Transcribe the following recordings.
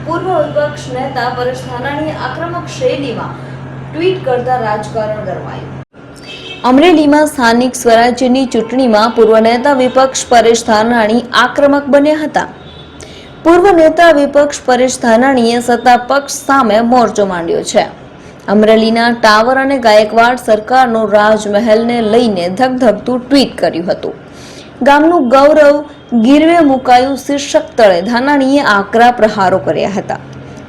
પૂર્વ વિપક્ષ નેતા પરેશ ધાનાણીએ આક્રમક શૈલીમાં ટ્વીટ કરતા રાજકારણ ગરમાયું। અમરેલીમાં સ્થાનિક સ્વરાજ્યની ચૂંટણીમાં પૂર્વ નેતા વિપક્ષ પરેશ ધાનાણી આક્રમક બન્યા હતા। પૂર્વ નેતા વિપક્ષ પરેશ ધાનાણીએ સત્તા પક્ષ સામે મોરચો માંડ્યો છે। અમરેલીના ટાવર અને ગાયકવાડ સરકારનો રાજમહેલને લઈને ધગધગતું ટ્વીટ કર્યું હતું। ગામનું ગૌરવ ગીરવે મુકાયું શીર્ષક તળે ધાનાણીએ આકરા પ્રહારો કર્યા હતા।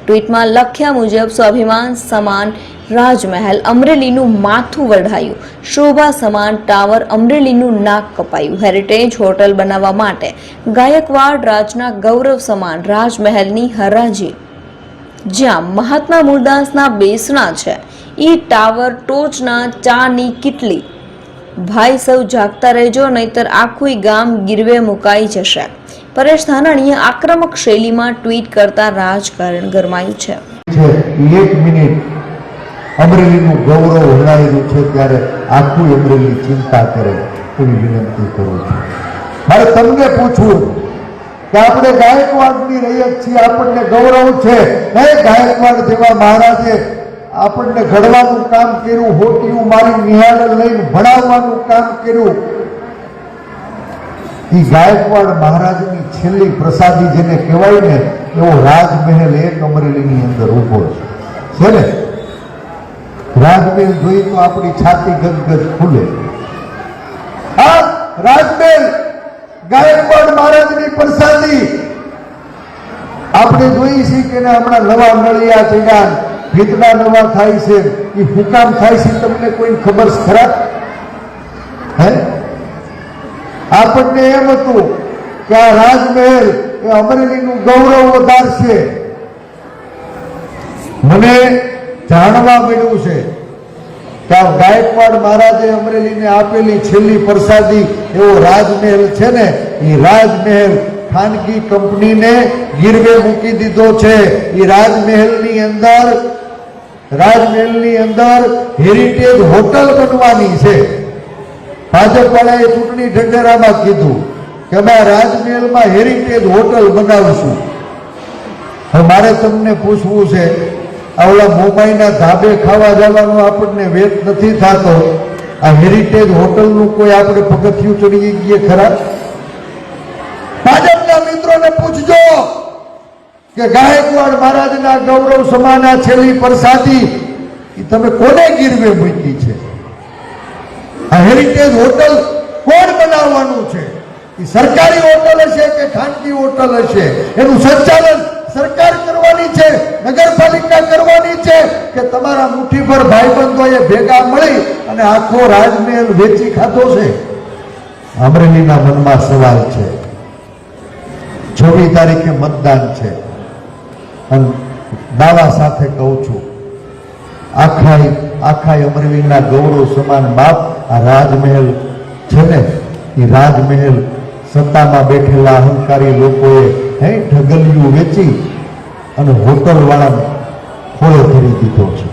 ટ્વીટમાં લખ્યા મુજબ સ્વાભિમાન સમાન રાજમહેલ અમરેલીનું માથું વઢાયું, શોભા સમાન ટાવર અમરેલીનું નાક કપાયું, હેરિટેજ હોટલ બનાવવા માટે ગાયકવાડ રાજના ગૌરવ સમાન રાજમહેલની હરાજી, જ્યાં મહાત્મા મૂળદાસના બેસણા છે, ઈ ટાવર ટોચના ચાની કિટલી, ભાઈ સૌ જાગતા રહેજો નહીતર આખું ગામ ગીરવે મુકાઈ જશે। પરેશ ધાનાણીએ આક્રમક શૈલીમાં ટ્વીટ કરતા રાજકારણ ગરમાયું છે। એક મિનિટ અમરેલીનું ગૌરવ હલાયેલું છે ત્યારે આખું અમરેલી ચિંતા કરે એવી વિનંતી કરું છું। મારે તમને પૂછવું કે આપણે ગાયકવાડની રૈયત છીએ, આપણને ગૌરવ છે, ગાયકવાડ જેવા મહારાજે આપણને ઘડવાનું કામ કર્યું, હોટીયું મારી નિહાળ લઈને ભણાવવાનું કામ કર્યું। એ ગાયકવાડ મહારાજની છેલ્લી પ્રસાદી જેને કહેવાય ને એવો રાજમહેલ એક અમરેલીની અંદર ઉભો છે ને। રાજમહેલ જોઈ તો આપણી છાતી ગદગદ ખુલે। આ રાજમહેલ ગાયકવાડ મહારાજની પ્રસાદી આપણે જોઈ છે કે હમણાં નવા નળિયા ચડ્યા, ભીતના નવા થાય છે, એ હુકામ થાય છે, તમને કોઈ ખબર ખરા? હે, આપણને એમ હતું કે આ રાજમહેલ એ અમરેલીનું ગૌરવ વધારશે। મને જાણવા મળ્યું છે કે આ ગાયકવાડ મહારાજે અમરેલીને આપેલી છેલ્લી પ્રસાદી એવો રાજમહેલ છે ને, એ રાજમહેલ ખાનગી કંપનીને ગીરવે મૂકી દીધો છે। એ રાજમહેલની અંદર હેરિટેજ હોટલ બનવાની છે। ભાજપ વાળાએ ચૂંટણી ઢંઢેરામાં કીધું કે અમે રાજમહેલમાં હેરિટેજ હોટલ બનાવશું। હવે મારે તમને પૂછવું છે, આવલા મુંબઈના ધાબે ખાવા જવાનો આપણને વેત નથી થતો, આ હેરિટેજ હોટલનું કોઈ આપણે પગથિયું ચડી ગઈએ ખરા? ભાજપના મિત્રોને પૂછજો કે ગાયકવાડ મહારાજના ગૌરવ સમાન આ છેલ્લી પ્રસાદી તમે કોને ગીરવે મૂકી છે? આ હેરિટેજ હોટલ કોણ બનાવવાનું છે? એ સરકારી હોટલ હશે કે ખાનગી હોટલ હશે? એનું સંચાલન સરકાર કરવાની છે, નગરપાલિકા કરવાની છે કે તમારા મુઠ્ઠીભર ભાઈબંધોએ ભેગા મળી અને આખો રાજમહેલ વેચી ખાધો છે? અમરેલીના મનમાં સવાલ છે। 24 તારીખે મતદાન છે અને દાવા સાથે કહું છું, આખા અમરેલીના ગૌરવ સમાન બાપ આ રાજમહેલ છે ને, એ રાજમહેલ સત્તામાં બેઠેલા અહંકારી લોકોએ ઢગલિયું વેચી અને હોટલ વાળા ખોળે કરી દીધો છે।